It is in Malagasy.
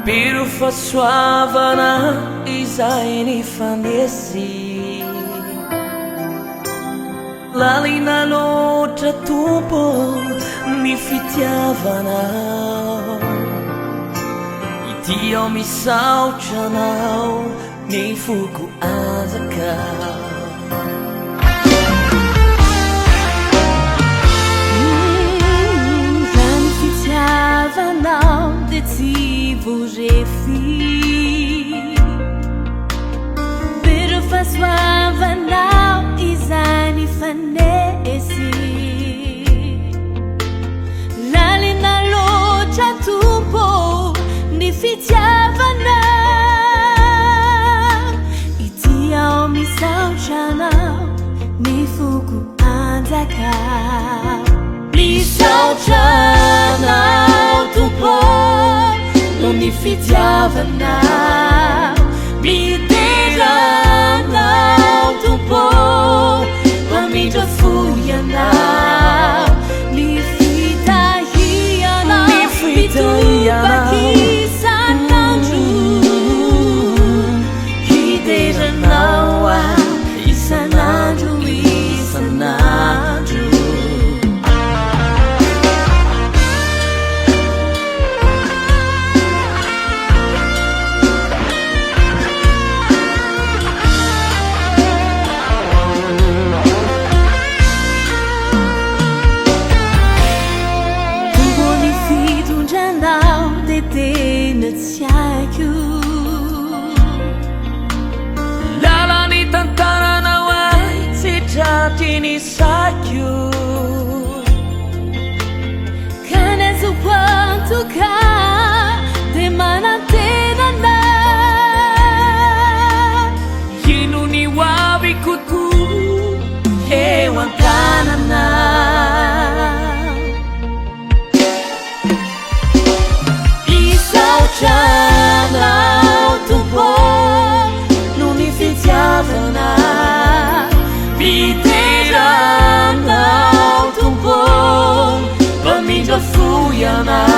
Pero fasoavana izay nifanesy lalina loatra tompo ny fitiavanao ity ao misaotra anao ny foko azakao Zany fitiavanao de tsy vorefy pero fasoavanao izay nifanesy lalina loatra tompo ny fitiavanao ity ao misaotra anao ny foko anjakao misaotra anao tompo no ny fitiavanao midera anao tompo mamindra foy anao ny fitahianao mitobaky isan'andro hideranao isan'andro isan'andro lalany tantaranao ay tsy tratry sakio kanezo quantoka de manantenana ino ny hoavy kokoa eo an-tanana Isaotranao tompo no ny fitiavanao miteranao tompo mamindra foy anao